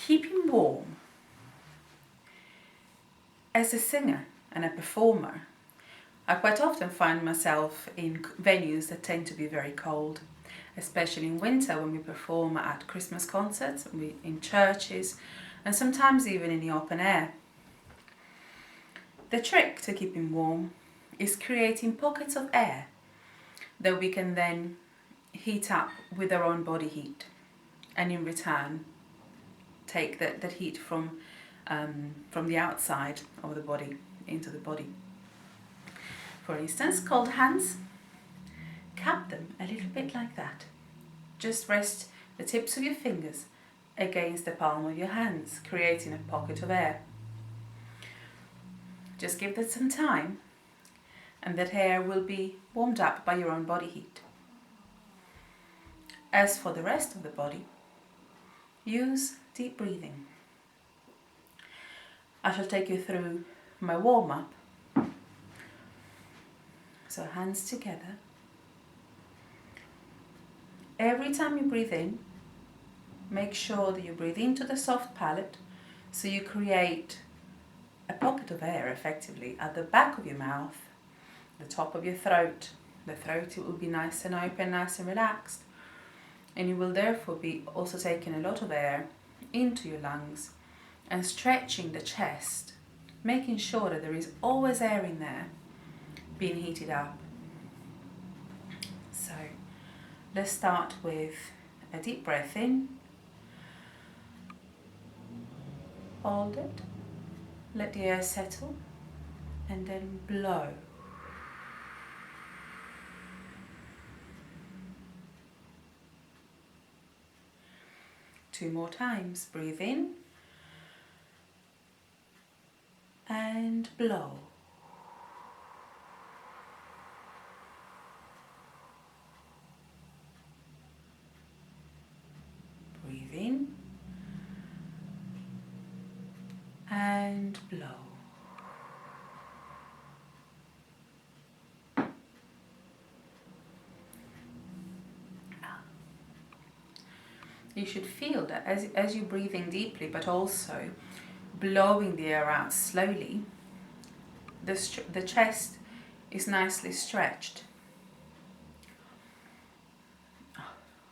keeping warm. As a singer and a performer, I quite often find myself in venues that tend to be very cold, especially in winter when we perform at Christmas concerts, in churches, and sometimes even in the open air. The trick to keeping warm is creating pockets of air that we can then heat up with our own body heat, and in return take that heat from the outside of the body into the body. For instance, cold hands, cup them a little bit like that. Just rest the tips of your fingers against the palm of your hands, creating a pocket of air. Just give that some time, and that air will be warmed up by your own body heat. As for the rest of the body, use deep breathing. I shall take you through my warm-up. So hands together. Every time you breathe in, make sure that you breathe into the soft palate, so you create a pocket of air effectively at the back of your mouth, the top of your throat. The throat will be nice and open, nice and relaxed, and you will therefore be also taking a lot of air into your lungs and stretching the chest, making sure that there is always air in there being heated up. So let's start with a deep breath in, hold it, let the air settle, and then blow. Two more times. Breathe in and blow. Breathe in and blow. You should feel that as you're breathing deeply, but also blowing the air out slowly, the chest is nicely stretched.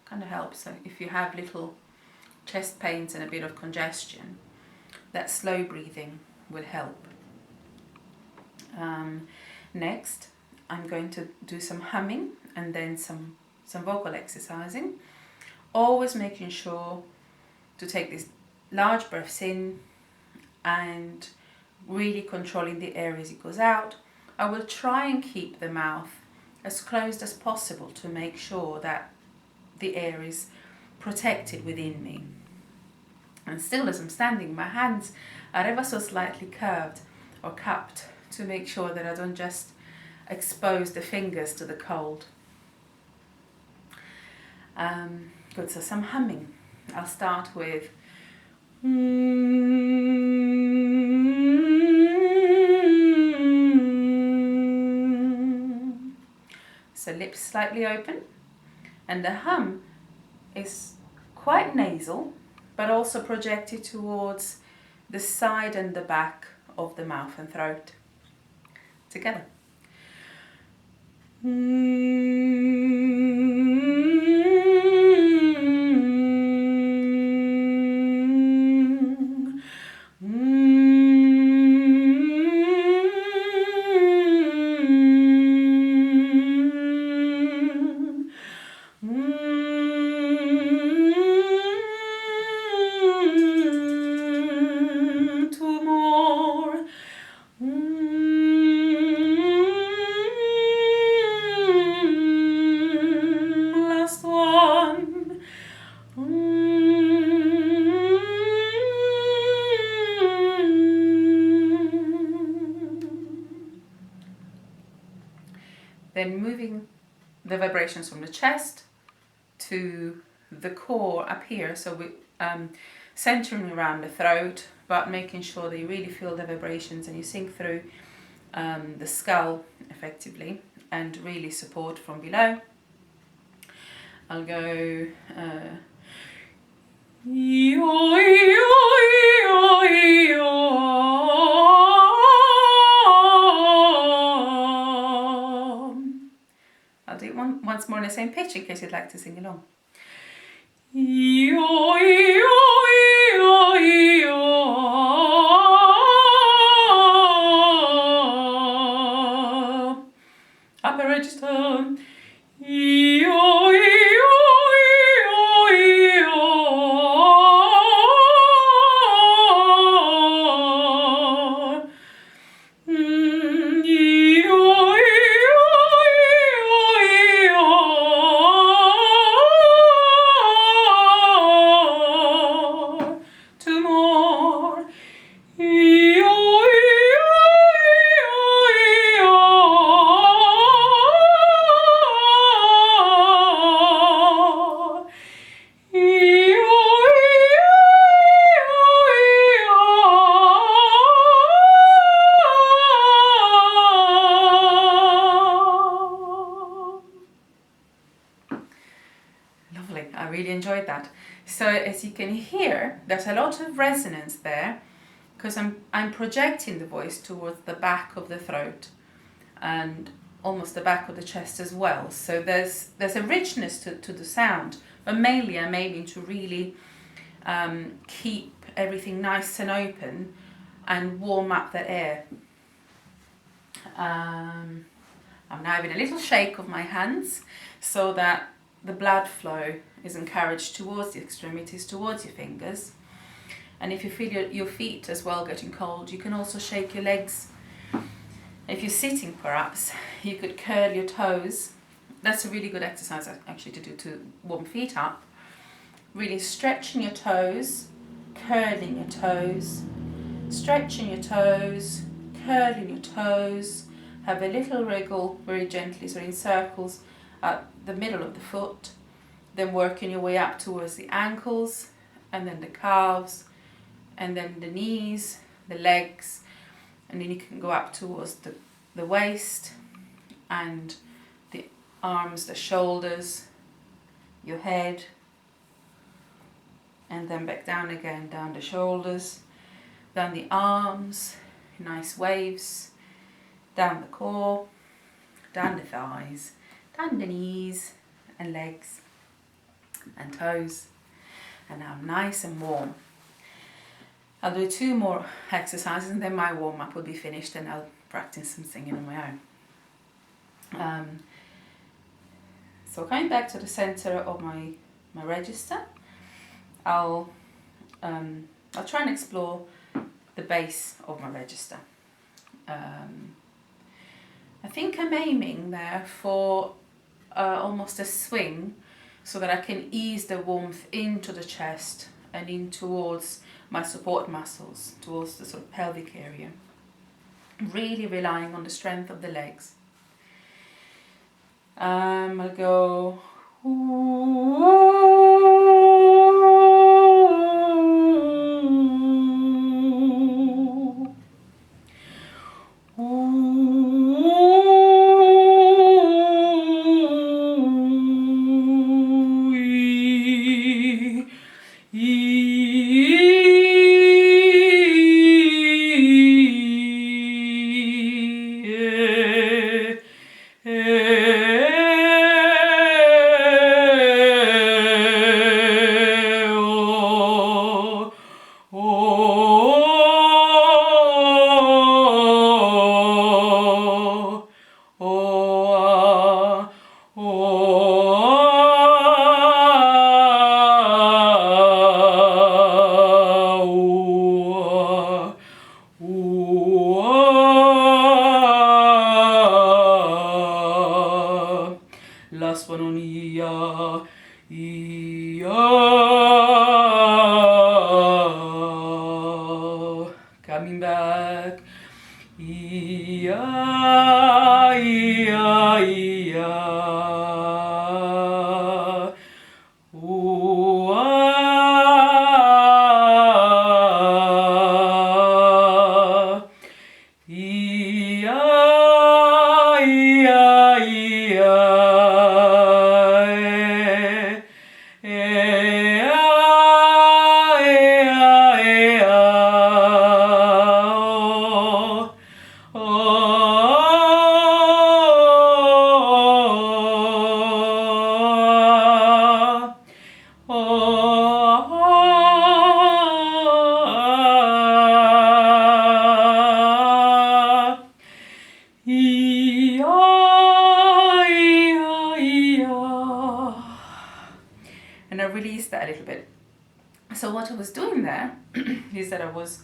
Kind of helps if you have little chest pains and a bit of congestion. That slow breathing will help. Next, I'm going to do some humming and then some vocal exercising. Always making sure to take these large breaths in and really controlling the air as it goes out. I will try and keep the mouth as closed as possible to make sure that the air is protected within me. And still, as I'm standing, my hands are ever so slightly curved or cupped to make sure that I don't just expose the fingers to the cold. Good, so some humming. I'll start with so lips slightly open, and the hum is quite nasal, but also projected towards the side and the back of the mouth and throat. Together. Then moving the vibrations from the chest to the core up here, so we centering around the throat, but making sure that you really feel the vibrations and you sink through the skull effectively and really support from below. I'll go yo yo same pitch in case you'd like to sing along. Upper register. Two more. Lovely, I really enjoyed that. So as you can hear, there's a lot of resonance there because I'm projecting the voice towards the back of the throat and almost the back of the chest as well. So there's a richness to the sound, but mainly I'm aiming to really keep everything nice and open and warm up the air. I'm now having a little shake of my hands so that the blood flow is encouraged towards the extremities, towards your fingers. And if you feel your feet as well getting cold, you can also shake your legs. If you're sitting perhaps, you could curl your toes. That's a really good exercise actually to do to warm feet up. Really stretching your toes, curling your toes, stretching your toes, curling your toes. Have a little wriggle very gently, so in circles at the middle of the foot, then working your way up towards the ankles and then the calves and then the knees, the legs, and then you can go up towards the waist and the arms, the shoulders, your head, and then back down again, down the shoulders, down the arms, nice waves, down the core, down the thighs, down the knees and legs and toes. And now I'm nice and warm. I'll do 2 more exercises and then my warm-up will be finished and I'll practice some singing on my own. So coming back to the center of my register, I'll try and explore the base of my register. I think I'm aiming there for almost a swing so that I can ease the warmth into the chest and in towards my support muscles, towards the sort of pelvic area. Really relying on the strength of the legs. I'll go last one on Iya, coming back, Iya, Iya, Iya. and I released that a little bit. So what I was doing there is that I was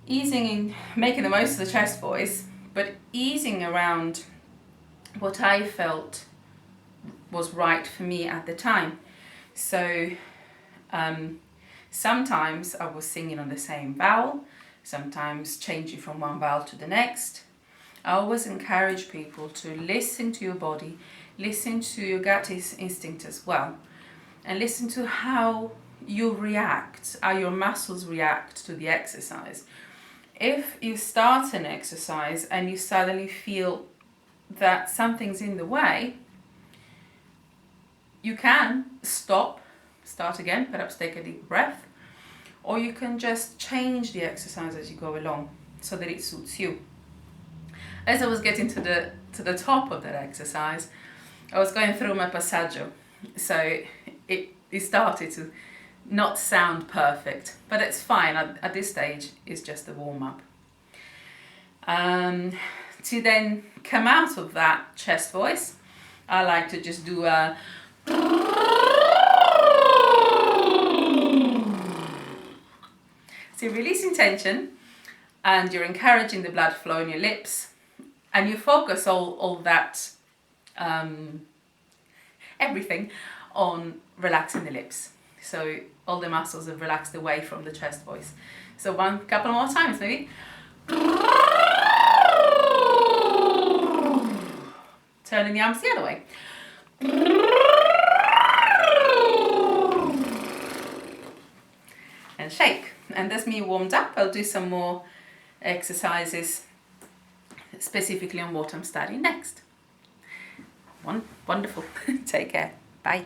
easing in, making the most of the chest voice, but easing around what I felt was right for me at the time. So sometimes I was singing on the same vowel, sometimes changing from one vowel to the next. I always encourage people to listen to your body, listen to your gut instinct as well, and listen to how you react, how your muscles react to the exercise. If you start an exercise and you suddenly feel that something's in the way, you can start again, perhaps take a deep breath, or you can just change the exercise as you go along so that it suits you. As I was getting to the top of that exercise, I was going through my passaggio, so it started to not sound perfect, but it's fine. At this stage, it's just a warm-up. To then come out of that chest voice, I like to just do a so you're releasing tension and you're encouraging the blood flow in your lips, and you focus all that everything on relaxing the lips. So all the muscles have relaxed away from the chest voice. So couple more times maybe. Turning the arms the other way. And shake. And that's me warmed up. I'll do some more exercises specifically on what I'm studying next. Wonderful. Take care. Bye.